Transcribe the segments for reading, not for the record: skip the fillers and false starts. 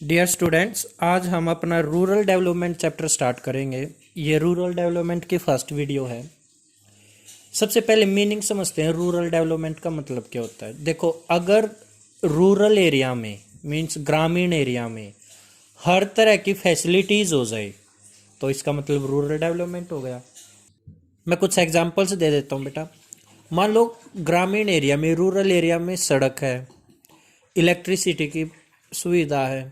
Dear students, आज हम अपना रूरल डेवलपमेंट चैप्टर स्टार्ट करेंगे। ये रूरल डेवलपमेंट की फर्स्ट वीडियो है। सबसे पहले मीनिंग समझते हैं, रूरल डेवलपमेंट का मतलब क्या होता है। देखो, अगर रूरल एरिया में मीन्स ग्रामीण एरिया में हर तरह की फैसिलिटीज़ हो जाए तो इसका मतलब रूरल डेवलपमेंट हो गया। मैं कुछ एग्जांपल्स दे देता हूँ बेटा। मान लो ग्रामीण एरिया में, रूरल एरिया में सड़क है, इलेक्ट्रिसिटी की सुविधा है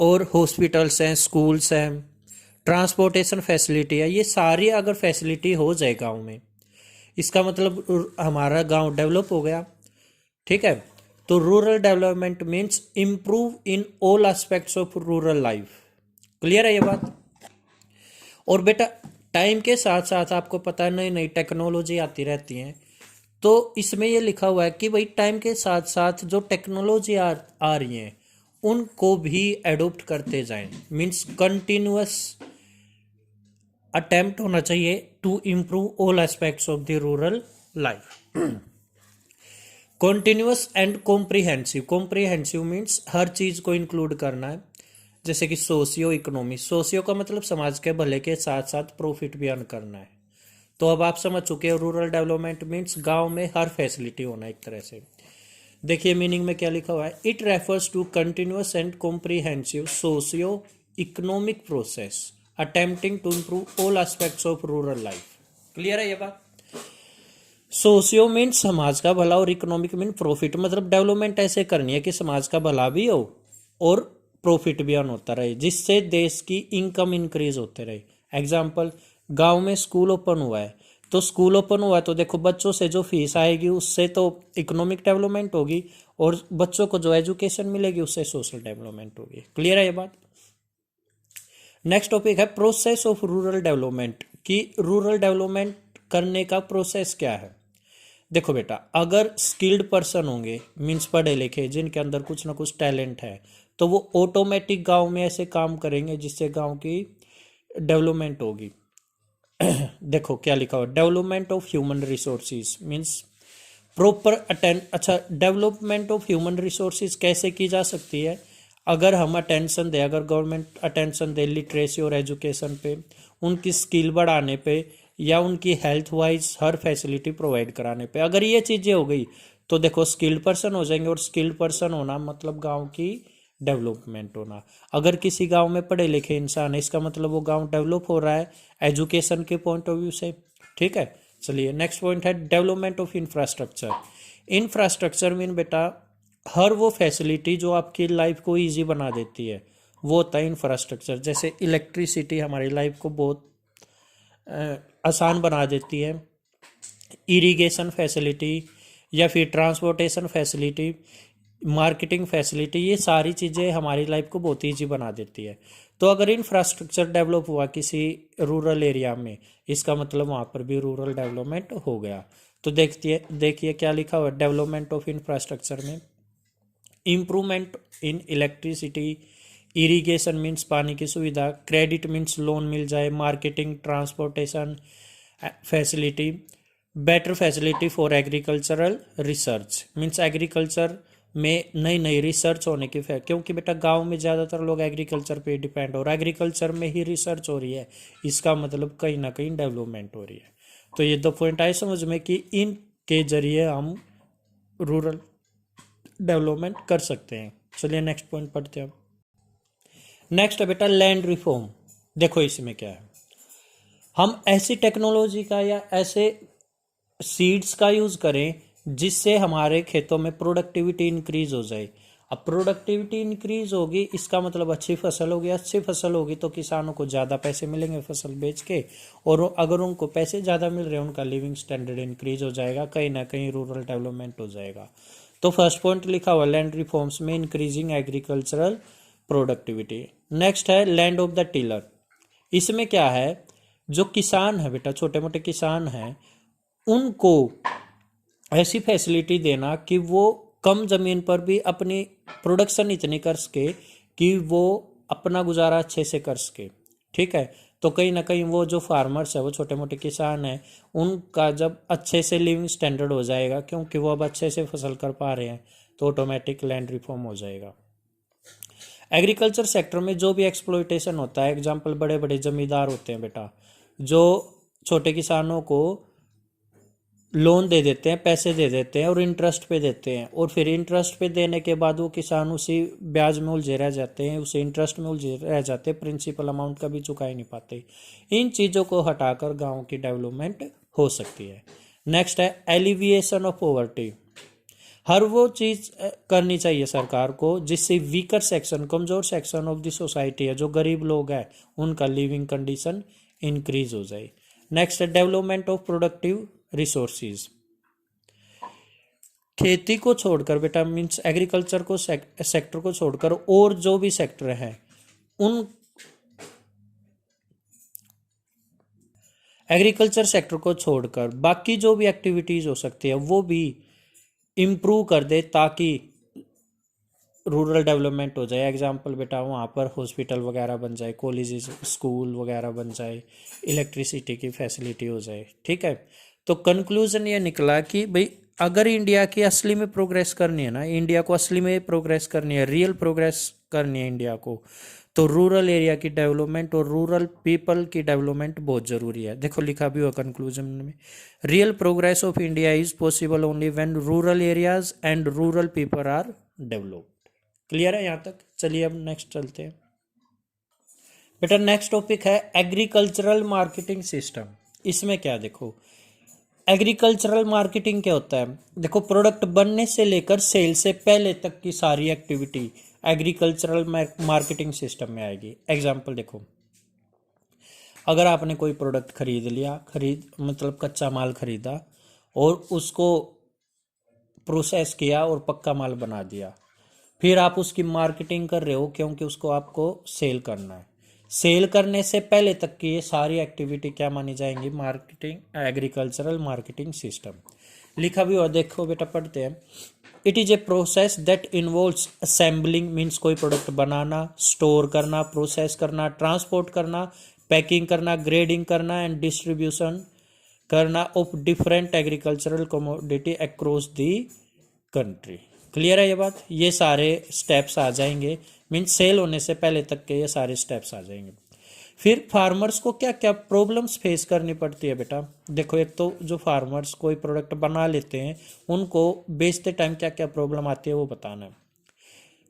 और हॉस्पिटल्स हैं, स्कूल्स हैं, ट्रांसपोर्टेशन फैसिलिटी है। ये सारी अगर फैसिलिटी हो जाए गांव में, इसका मतलब हमारा गांव डेवलप हो गया। ठीक है, तो rural development means improve in all aspects of rural life. Clear है ये बात। और बेटा, टाइम के साथ साथ आपको पता है नई नई टेक्नोलॉजी आती रहती है, तो इसमें ये लिखा हुआ है कि भाई टाइम के साथ साथ जो टेक्नोलॉजी आ रही है उनको भी एडोप्ट करते जाएं। मीन्स कंटिन्यूअस अटेम्प्ट होना चाहिए to improve all aspects of the rural life. Continuous and comprehensive. Comprehensive means हर चीज को इंक्लूड करना है, जैसे कि सोशियो इकोनॉमी। सोशियो का मतलब समाज के भले के साथ साथ प्रॉफिट भी अर्न करना है। तो अब आप समझ चुके हो, रूरल डेवलपमेंट मीन्स गांव में हर फैसिलिटी होना एक तरह से। देखिए मीनिंग में क्या लिखा हुआ है। It refers to continuous and comprehensive socio economic process attempting to improve all aspects of rural life. Clear है ये बात। सोशियो मीन्स समाज का भला और इकोनॉमिक मीन प्रॉफिट, मतलब डेवलपमेंट ऐसे करनी है कि समाज का भला भी हो और प्रॉफिट भी अर्न होता रहे, जिससे देश की इनकम इंक्रीज होते रहे। एग्जाम्पल, गांव में स्कूल ओपन हुआ है, तो स्कूल ओपन हुआ है तो देखो बच्चों से जो फीस आएगी उससे तो इकोनॉमिक डेवलपमेंट होगी, और बच्चों को जो एजुकेशन मिलेगी उससे सोशल डेवलपमेंट होगी। क्लियर है ये बात। नेक्स्ट टॉपिक है प्रोसेस ऑफ रूरल डेवलपमेंट, कि रूरल डेवलपमेंट करने का प्रोसेस क्या है। देखो बेटा, अगर स्किल्ड पर्सन होंगे मीन्स पढ़े लिखे, जिनके अंदर कुछ ना कुछ टैलेंट है, तो वो ऑटोमेटिक गांव में ऐसे काम करेंगे जिससे गांव की डेवलपमेंट होगी। देखो क्या लिखा हुआ, development of human resources means proper attend. अच्छा, डेवलपमेंट ऑफ ह्यूमन रिसोर्सेज कैसे की जा सकती है। अगर हम अटेंशन दे, अगर गवर्नमेंट अटेंशन दे लिटरेसी और एजुकेशन पे, उनकी स्किल बढ़ाने पे, या उनकी हेल्थ वाइज हर फैसिलिटी प्रोवाइड कराने पे, अगर ये चीज़ें हो गई तो देखो स्किल्ड पर्सन हो जाएंगे। और स्किल्ड पर्सन होना मतलब गांव की डेवलपमेंट होना। अगर किसी गांव में पढ़े लिखे इंसान है, इसका मतलब वो गांव डेवलप हो रहा है एजुकेशन के पॉइंट ऑफ व्यू से। ठीक है, चलिए नेक्स्ट पॉइंट है development of infrastructure. Infrastructure mean बेटा हर वो फैसिलिटी जो आपकी लाइफ को इजी बना देती है, वो होता है इंफ्रास्ट्रक्चर। जैसे इलेक्ट्रिसिटी हमारी लाइफ को बहुत आसान बना देती है, इरिगेशन फैसिलिटी या फिर ट्रांसपोर्टेशन फैसिलिटी, मार्केटिंग फैसिलिटी, ये सारी चीज़ें हमारी लाइफ को बहुत ईजी बना देती है। तो अगर इंफ्रास्ट्रक्चर डेवलप हुआ किसी रूरल एरिया में, इसका मतलब वहाँ पर भी रूरल डेवलपमेंट हो गया। तो देखिए क्या लिखा हुआ है डेवलपमेंट ऑफ इंफ्रास्ट्रक्चर में। Improvement in electricity, irrigation means पानी की सुविधा, क्रेडिट मीन्स लोन मिल जाए, marketing, transportation facility, better facility for agricultural research means agriculture में नई नई रिसर्च होने की क्योंकि बेटा गांव में ज़्यादातर लोग एग्रीकल्चर पे डिपेंड हो रहा है, एग्रीकल्चर में ही रिसर्च हो रही है, इसका मतलब कहीं ना कहीं डेवलपमेंट हो रही है। तो ये दो पॉइंट आए समझ में कि इनके जरिए हम रूरल डेवलपमेंट कर सकते हैं। चलिए नेक्स्ट पॉइंट पढ़ते हैं। नेक्स्ट है बेटा लैंड रिफॉर्म। देखो इसमें क्या है, हम ऐसी टेक्नोलॉजी का या ऐसे सीड्स का यूज करें जिससे हमारे खेतों में प्रोडक्टिविटी इंक्रीज हो जाए। अब प्रोडक्टिविटी इंक्रीज होगी, इसका मतलब अच्छी फसल होगी, अच्छी फसल होगी तो किसानों को ज़्यादा पैसे मिलेंगे फसल बेच के, और अगर उनको पैसे ज़्यादा मिल रहे हैं उनका लिविंग स्टैंडर्ड इंक्रीज हो जाएगा, कहीं ना कहीं रूरल डेवलपमेंट हो जाएगा। तो फर्स्ट पॉइंट लिखा हुआ लैंड रिफॉर्म्स में इंक्रीजिंग एग्रीकल्चरल प्रोडक्टिविटी। नेक्स्ट है लैंड ऑफ द टिलर। इसमें क्या है, जो किसान है बेटा, छोटे मोटे किसान हैं, उनको ऐसी फैसिलिटी देना कि वो कम जमीन पर भी अपनी प्रोडक्शन इतनी कर सके कि वो अपना गुजारा अच्छे से कर सके। ठीक है, तो कहीं ना कहीं वो जो फार्मर्स है, वो छोटे मोटे किसान हैं, उनका जब अच्छे से लिविंग स्टैंडर्ड हो जाएगा क्योंकि वो अब अच्छे से फसल कर पा रहे हैं, तो ऑटोमेटिक लैंड रिफॉर्म हो जाएगा। एग्रीकल्चर सेक्टर में जो भी एक्सप्लॉयटेशन होता है, एग्जाम्पल बड़े बड़े जमींदार होते हैं बेटा, जो छोटे किसानों को लोन दे देते हैं, पैसे दे देते हैं और इंटरेस्ट पे देते हैं, और फिर इंटरेस्ट पे देने के बाद वो किसान उसी ब्याज में उलझे रह जाते हैं, उसे इंटरेस्ट में उलझे रह जाते हैं, प्रिंसिपल अमाउंट का भी चुका ही नहीं पाते। इन चीज़ों को हटाकर गाँव की डेवलपमेंट हो सकती है। नेक्स्ट है एलिविएशन ऑफ पॉवर्टी। हर वो चीज़ करनी चाहिए सरकार को जिससे वीकर सेक्शन, कमज़ोर सेक्शन ऑफ द सोसाइटी है, जो गरीब लोग हैं, उनका लिविंग कंडीशन इंक्रीज हो जाए। नेक्स्ट है डेवलपमेंट ऑफ प्रोडक्टिव रिसोर्सेज। खेती को छोड़कर बेटा, मीन्स एग्रीकल्चर को सेक्टर को छोड़कर और जो भी सेक्टर हैं, उन एग्रीकल्चर सेक्टर को छोड़कर बाकी जो भी एक्टिविटीज हो सकती है वो भी इम्प्रूव कर दे ताकि रूरल डेवलपमेंट हो जाए। एग्जाम्पल बेटा, वहाँ पर हॉस्पिटल वगैरह बन जाए, कॉलेजेस स्कूल वगैरह बन जाए, इलेक्ट्रिसिटी की फैसिलिटी हो जाए। ठीक है, तो कंक्लूजन ये निकला कि भाई अगर इंडिया की असली में प्रोग्रेस करनी है ना, इंडिया को असली में प्रोग्रेस करनी है, रियल प्रोग्रेस करनी है इंडिया को, तो रूरल एरिया की डेवलपमेंट और रूरल पीपल की डेवलपमेंट बहुत ज़रूरी है। देखो लिखा भी हुआ कंक्लूजन में, real progress of India is possible only when rural areas and rural people are developed. Clear है यहाँ तक? चलिए अब नेक्स्ट चलते हैं बेटा। नेक्स्ट टॉपिक है एग्रीकल्चरल मार्केटिंग सिस्टम। इसमें क्या देखो, एग्रीकल्चरल मार्केटिंग क्या होता है? देखो, प्रोडक्ट बनने से लेकर सेल से पहले तक की सारी एक्टिविटी एग्रीकल्चरल मार्केटिंग सिस्टम में आएगी। एग्जाम्पल देखो, अगर आपने कोई प्रोडक्ट खरीद लिया, मतलब कच्चा माल खरीदा और उसको प्रोसेस किया और पक्का माल बना दिया, फिर आप उसकी मार्केटिंग कर रहे हो क्योंकि उसको आपको सेल करना है। सेल करने से पहले तक की ये सारी एक्टिविटी क्या मानी जाएंगी? Marketing, agricultural marketing system. लिखा भी और देखो बेटा, पढ़ते हैं। It is a process that involves assembling, means कोई प्रोडक्ट बनाना, स्टोर करना, प्रोसेस करना, ट्रांसपोर्ट करना, पैकिंग करना, ग्रेडिंग करना एंड डिस्ट्रीब्यूशन करना of different agricultural commodity across the country. Clear है ये बात? ये सारे स्टेप्स आ जाएंगे, मीन्स सेल होने से पहले तक के ये सारे स्टेप्स आ जाएंगे। फिर फार्मर्स को क्या क्या प्रॉब्लम्स फेस करनी पड़ती है बेटा? देखो, एक तो जो फार्मर्स कोई प्रोडक्ट बना लेते हैं, उनको बेचते टाइम क्या क्या प्रॉब्लम आती है वो बताना है।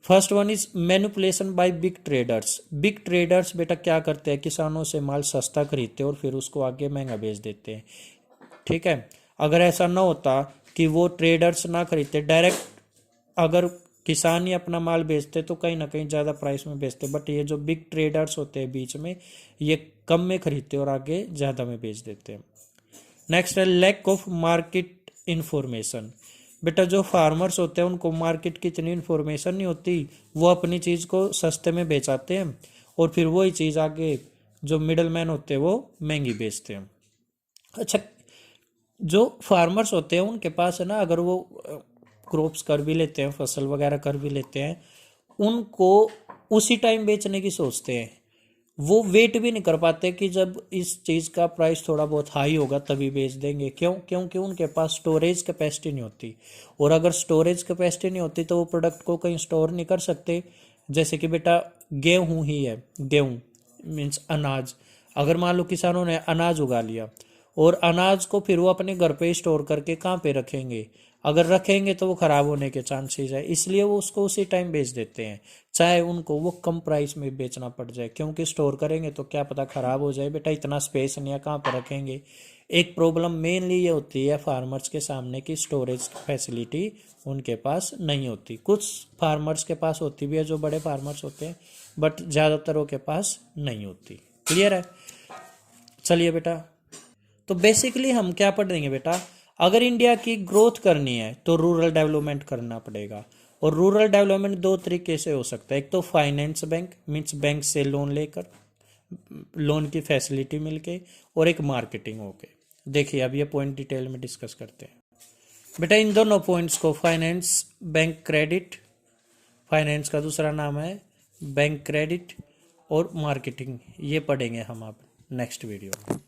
First one is manipulation by big traders. Big traders बेटा क्या करते हैं? किसानों से माल सस्ता खरीदते हैं और फिर उसको आगे महंगा बेच देते हैं। ठीक है, अगर ऐसा ना होता कि वो ट्रेडर्स ना खरीदते, डायरेक्ट अगर किसान ही अपना माल बेचते तो कहीं ना कहीं ज़्यादा प्राइस में बेचते, बट ये जो बिग ट्रेडर्स होते हैं बीच में, ये कम में खरीदते और आगे ज़्यादा में बेच देते हैं। नेक्स्ट है लैक ऑफ मार्केट इंफॉर्मेशन। बेटा, जो फार्मर्स होते हैं उनको मार्केट की इतनी इन्फॉर्मेशन नहीं होती, वो अपनी चीज़ को सस्ते में बेचाते हैं और फिर वही चीज़ आगे जो मिडल मैन होते हैं वो महंगी बेचते हैं। अच्छा, जो फार्मर्स होते हैं उनके पास है ना, अगर वो क्रॉप्स कर भी लेते हैं, फसल वगैरह कर भी लेते हैं, उनको उसी टाइम बेचने की सोचते हैं। वो वेट भी नहीं कर पाते कि जब इस चीज़ का प्राइस थोड़ा बहुत हाई होगा तभी बेच देंगे। क्यों? क्योंकि उनके पास स्टोरेज कैपेसिटी नहीं होती, और अगर स्टोरेज कैपेसिटी नहीं होती तो वो प्रोडक्ट को कहीं स्टोर नहीं कर सकते। जैसे कि बेटा गेहूँ ही है, गेहूँ मीन्स अनाज। अगर मान लो किसानों ने अनाज उगा लिया और अनाज को फिर वो अपने घर पे स्टोर करके कहाँ पे रखेंगे? अगर रखेंगे तो वो खराब होने के चांसेस है, इसलिए वो उसको उसी टाइम बेच देते हैं, चाहे उनको वो कम प्राइस में बेचना पड़ जाए, क्योंकि स्टोर करेंगे तो क्या पता खराब हो जाए। बेटा, इतना स्पेस नहीं है, कहाँ पर रखेंगे? एक प्रॉब्लम मेनली ये होती है फार्मर्स के सामने की स्टोरेज फैसिलिटी उनके पास नहीं होती। कुछ फार्मर्स के पास होती भी है, जो बड़े फार्मर्स होते हैं, बट ज़्यादातरों के पास नहीं होती। क्लियर है? चलिए बेटा, तो बेसिकली हम क्या पढ़ेंगे बेटा, अगर इंडिया की ग्रोथ करनी है तो रूरल डेवलपमेंट करना पड़ेगा। और रूरल डेवलपमेंट दो तरीके से हो सकता है, एक तो फाइनेंस बैंक, मीन्स बैंक से लोन लेकर, लोन की फैसिलिटी मिलके, और एक मार्केटिंग होके। देखिए अब ये पॉइंट डिटेल में डिस्कस करते हैं बेटा। इन दोनों पॉइंट्स को, फाइनेंस, बैंक क्रेडिट, फाइनेंस का दूसरा नाम है बैंक क्रेडिट, और मार्केटिंग, ये पढ़ेंगे हम अब नेक्स्ट वीडियो में।